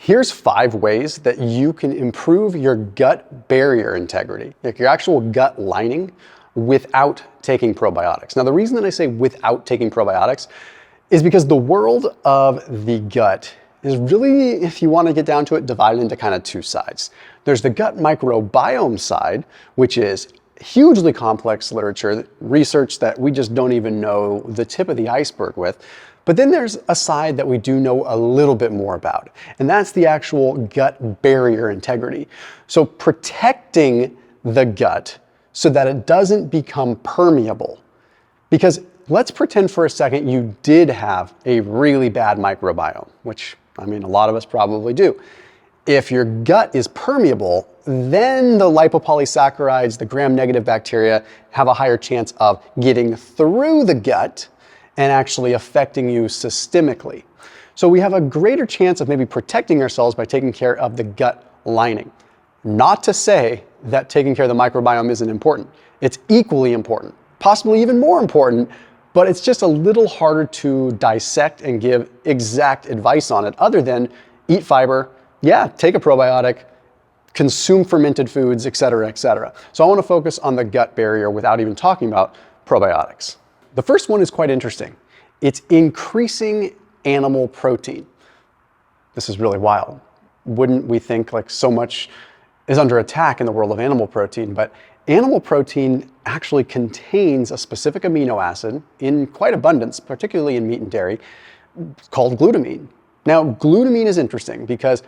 Here's 5 ways that you can improve your gut barrier integrity, like your actual gut lining, without taking probiotics. Now, the reason that I say without taking probiotics is because the world of the gut is really, if you want to get down to it, divided into kind of 2 sides. There's the gut microbiome side, which is hugely complex literature, research that we just don't even know the tip of the iceberg with. But then there's a side that we do know a little bit more about, and that's the actual gut barrier integrity. So protecting the gut so that it doesn't become permeable. Because let's pretend for a second you did have a really bad microbiome, which, I mean, a lot of us probably do. If your gut is permeable, then the lipopolysaccharides, the gram-negative bacteria, have a higher chance of getting through the gut and actually affecting you systemically. So we have a greater chance of maybe protecting ourselves by taking care of the gut lining. Not to say that taking care of the microbiome isn't important. It's equally important, possibly even more important, but it's just a little harder to dissect and give exact advice on it other than eat fiber, yeah, take a probiotic, consume fermented foods, et cetera, et cetera. So I want to focus on the gut barrier without even talking about probiotics. The first one is quite interesting. It's increasing animal protein. This is really wild. Wouldn't we think like so much is under attack in the world of animal protein, but animal protein actually contains a specific amino acid in quite abundance, particularly in meat and dairy, called glutamine. Now, glutamine is interesting because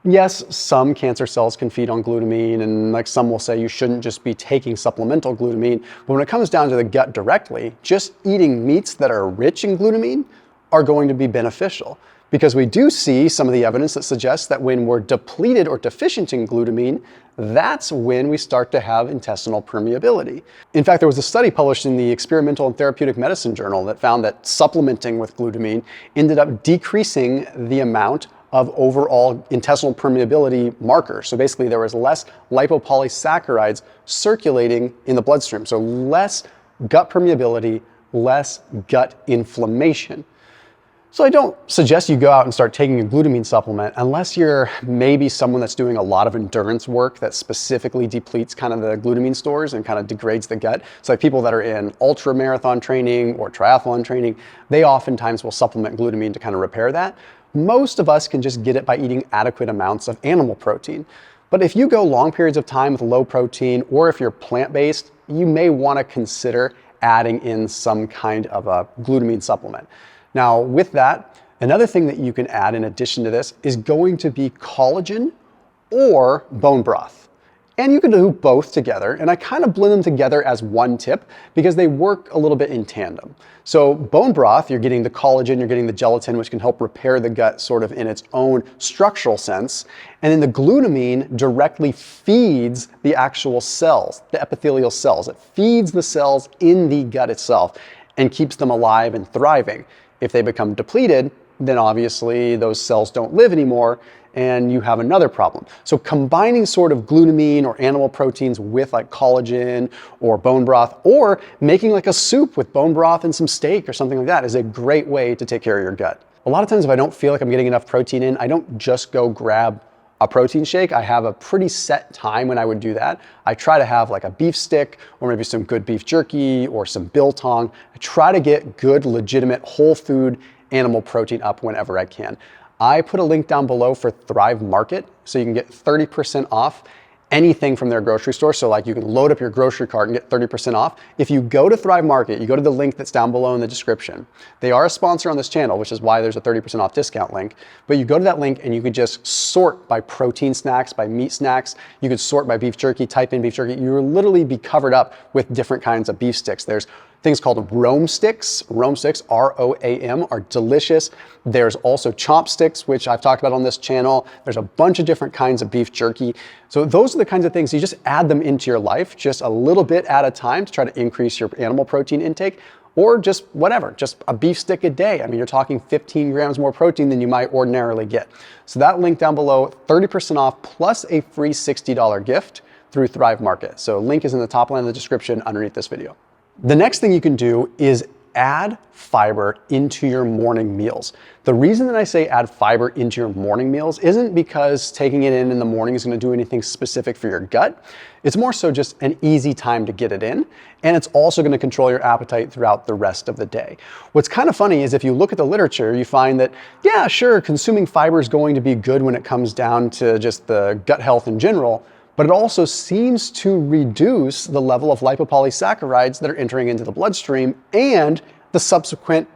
yes, some cancer cells can feed on glutamine, and like some will say you shouldn't just be taking supplemental glutamine, but when it comes down to the gut directly, just eating meats that are rich in glutamine are going to be beneficial. Because we do see some of the evidence that suggests that when we're depleted or deficient in glutamine, that's when we start to have intestinal permeability. In fact, there was a study published in the Experimental and Therapeutic Medicine Journal that found that supplementing with glutamine ended up decreasing the amount of overall intestinal permeability markers. So basically there was less lipopolysaccharides circulating in the bloodstream. So less gut permeability, less gut inflammation. So I don't suggest you go out and start taking a glutamine supplement unless you're maybe someone that's doing a lot of endurance work that specifically depletes kind of the glutamine stores and kind of degrades the gut. So like people that are in ultra marathon training or triathlon training, they oftentimes will supplement glutamine to kind of repair that. Most of us can just get it by eating adequate amounts of animal protein. But if you go long periods of time with low protein, or if you're plant-based, you may want to consider adding in some kind of a glutamine supplement. Now, with that, another thing that you can add in addition to this is going to be collagen or bone broth. And you can do both together, and I kind of blend them together as one tip because they work a little bit in tandem. So bone broth, you're getting the collagen, you're getting the gelatin, which can help repair the gut sort of in its own structural sense. And then the glutamine directly feeds the actual cells, the epithelial cells. It feeds the cells in the gut itself and keeps them alive and thriving. If they become depleted, then obviously those cells don't live anymore and you have another problem. So combining sort of glutamine or animal proteins with like collagen or bone broth, or making like a soup with bone broth and some steak or something like that, is a great way to take care of your gut. A lot of times if I don't feel like I'm getting enough protein in, I don't just go grab a protein shake. I have a pretty set time when I would do that. I try to have like a beef stick or maybe some good beef jerky or some biltong. I try to get good, legitimate, whole food animal protein up whenever I can. I put a link down below for Thrive Market, so you can get 30% off anything from their grocery store. So like you can load up your grocery cart and get 30% off. If you go to Thrive Market, you go to the link that's down below in the description. They are a sponsor on this channel, which is why there's a 30% off discount link. But you go to that link and you could just sort by protein snacks, by meat snacks. You could sort by beef jerky, type in beef jerky. You'll literally be covered up with different kinds of beef sticks. There's things called Rome sticks. Rome sticks, R-O-A-M, are delicious. There's also chopsticks, which I've talked about on this channel. There's a bunch of different kinds of beef jerky. So those are the kinds of things, you just add them into your life, just a little bit at a time to try to increase your animal protein intake, or just whatever, just a beef stick a day. I mean, you're talking 15 grams more protein than you might ordinarily get. So that link down below, 30% off plus a free $60 gift through Thrive Market. So link is in the top line of the description underneath this video. The next thing you can do is add fiber into your morning meals. The reason that I say add fiber into your morning meals isn't because taking it in the morning is going to do anything specific for your gut. It's more so just an easy time to get it in, and it's also going to control your appetite throughout the rest of the day. What's kind of funny is if you look at the literature, you find that, yeah, sure, consuming fiber is going to be good when it comes down to just the gut health in general, but it also seems to reduce the level of lipopolysaccharides that are entering into the bloodstream and the subsequent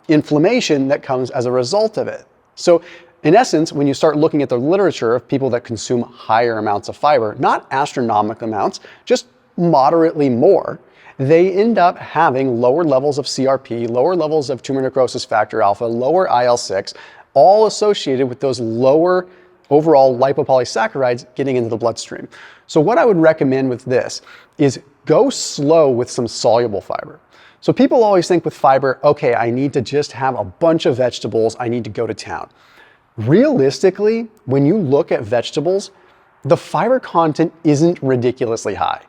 inflammation that comes as a result of it. So in essence, when you start looking at the literature of people that consume higher amounts of fiber, not astronomical amounts, just moderately more, they end up having lower levels of CRP, lower levels of tumor necrosis factor alpha, lower IL-6, all associated with those lower overall lipopolysaccharides getting into the bloodstream. So what I would recommend with this is go slow with some soluble fiber. So people always think with fiber, okay, I need to just have a bunch of vegetables, I need to go to town. Realistically, when you look at vegetables, the fiber content isn't ridiculously high.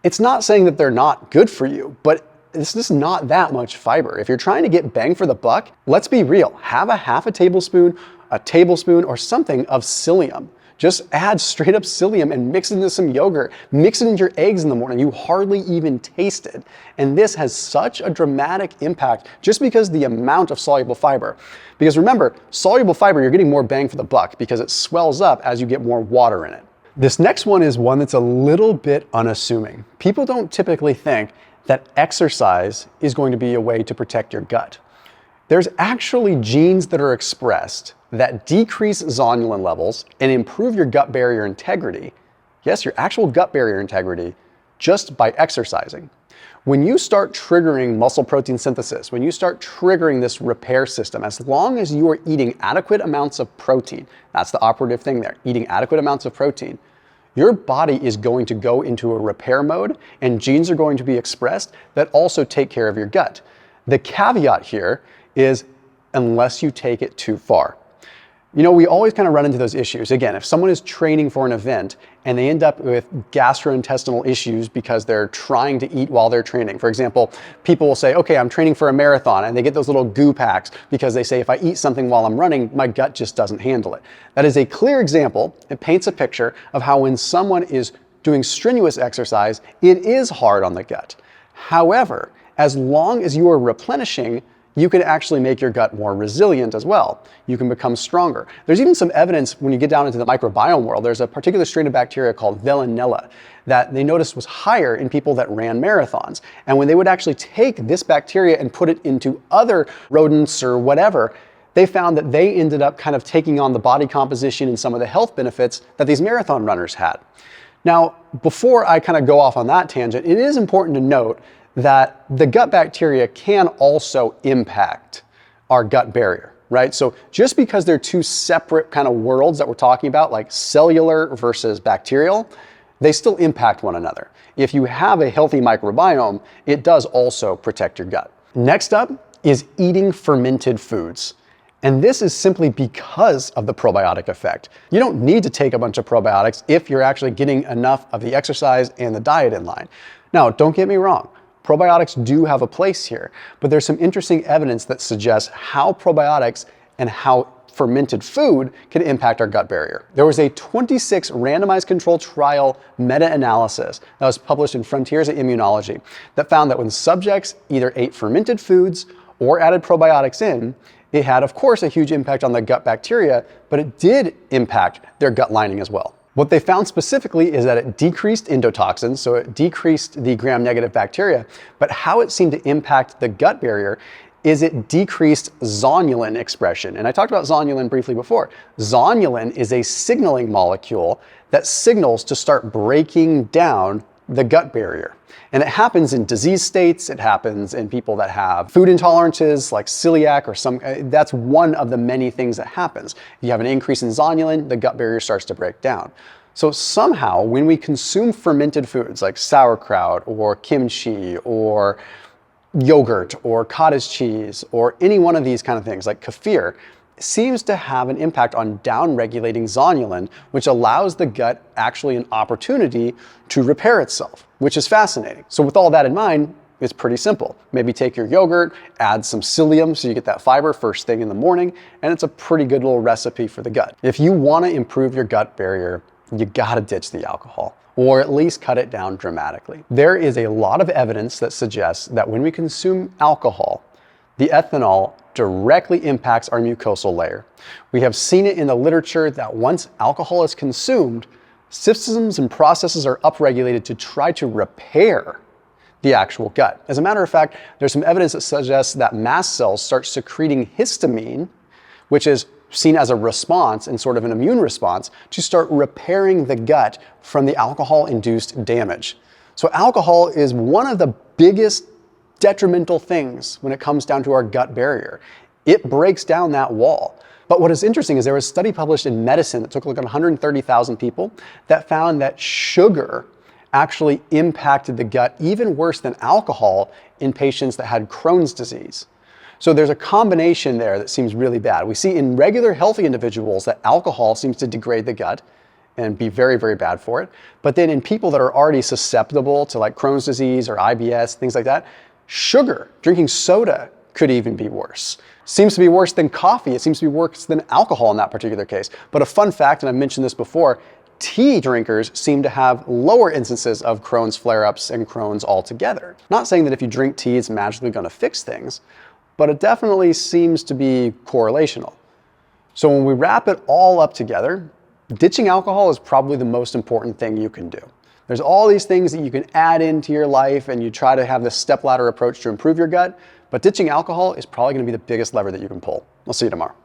It's not saying that they're not good for you, but it's just not that much fiber. If you're trying to get bang for the buck, let's be real. Have a half a tablespoon, or something of psyllium. Just add straight up psyllium and mix it into some yogurt. Mix it into your eggs in the morning. You hardly even taste it. And this has such a dramatic impact just because the amount of soluble fiber. Because remember, soluble fiber, you're getting more bang for the buck because it swells up as you get more water in it. This next one is one that's a little bit unassuming. People don't typically think that exercise is going to be a way to protect your gut. There's actually genes that are expressed that decrease zonulin levels and improve your gut barrier integrity. Yes, your actual gut barrier integrity, just by exercising. When you start triggering muscle protein synthesis, when you start triggering this repair system, as long as you are eating adequate amounts of protein, that's the operative thing there, eating adequate amounts of protein, your body is going to go into a repair mode and genes are going to be expressed that also take care of your gut. The caveat here is unless you take it too far. You know, we always kind of run into those issues. Again, if someone is training for an event and they end up with gastrointestinal issues because they're trying to eat while they're training. For example, people will say, okay, I'm training for a marathon, and they get those little goo packs because they say, if I eat something while I'm running, my gut just doesn't handle it. That is a clear example. It paints a picture of how when someone is doing strenuous exercise, it is hard on the gut. However, as long as you are replenishing, you can actually make your gut more resilient as well. You can become stronger. There's even some evidence when you get down into the microbiome world. There's a particular strain of bacteria called Veillonella that they noticed was higher in people that ran marathons. And when they would actually take this bacteria and put it into other rodents or whatever, they found that they ended up kind of taking on the body composition and some of the health benefits that these marathon runners had. Now, before I kind of go off on that tangent, it is important to note that the gut bacteria can also impact our gut barrier, right? So just because they're two separate kind of worlds that we're talking about, like cellular versus bacterial, they still impact one another. If you have a healthy microbiome, it does also protect your gut. Next up is eating fermented foods. And this is simply because of the probiotic effect. You don't need to take a bunch of probiotics if you're actually getting enough of the exercise and the diet in line. Now, don't get me wrong. Probiotics do have a place here, but there's some interesting evidence that suggests how probiotics and how fermented food can impact our gut barrier. There was a 26 randomized controlled trial meta-analysis that was published in Frontiers of Immunology that found that when subjects either ate fermented foods or added probiotics in, it had, of course, a huge impact on the gut bacteria, but it did impact their gut lining as well. What they found specifically is that it decreased endotoxins, so it decreased the gram-negative bacteria, but how it seemed to impact the gut barrier is it decreased zonulin expression. And I talked about zonulin briefly before. Zonulin is a signaling molecule that signals to start breaking down the gut barrier. And it happens in disease states, it happens in people that have food intolerances like celiac or some, that's one of the many things that happens. You have an increase in zonulin, the gut barrier starts to break down. So somehow when we consume fermented foods like sauerkraut or kimchi or yogurt or cottage cheese or any one of these kind of things like kefir, seems to have an impact on down-regulating zonulin, which allows the gut actually an opportunity to repair itself, which is fascinating. So with all that in mind, It's pretty simple. Maybe take your yogurt, add some psyllium so you get that fiber first thing in the morning, and it's a pretty good little recipe for the gut. If you want to improve your gut barrier, you gotta ditch the alcohol, or at least cut it down dramatically. There is a lot of evidence that suggests that when we consume alcohol, the ethanol directly impacts our mucosal layer. We have seen it in the literature that once alcohol is consumed, systems and processes are upregulated to try to repair the actual gut. As a matter of fact, there's some evidence that suggests that mast cells start secreting histamine, which is seen as a response and sort of an immune response to start repairing the gut from the alcohol-induced damage. So alcohol is one of the biggest detrimental things when it comes down to our gut barrier. It breaks down that wall. But what is interesting is there was a study published in Medicine that took a look at 130,000 people that found that sugar actually impacted the gut even worse than alcohol in patients that had Crohn's disease. So there's a combination there that seems really bad. We see in regular healthy individuals that alcohol seems to degrade the gut and be very, very bad for it. But then in people that are already susceptible to like Crohn's disease or IBS, things like that, sugar, drinking soda could even be worse. Seems to be worse than coffee. It seems to be worse than alcohol in that particular case. But a fun fact, and I've mentioned this before, tea drinkers seem to have lower instances of Crohn's flare-ups and Crohn's altogether. Not saying that if you drink tea, it's magically going to fix things, but it definitely seems to be correlational. So when we wrap it all up together, ditching alcohol is probably the most important thing you can do. There's all these things that you can add into your life and you try to have this stepladder approach to improve your gut, but ditching alcohol is probably going to be the biggest lever that you can pull. I'll see you tomorrow.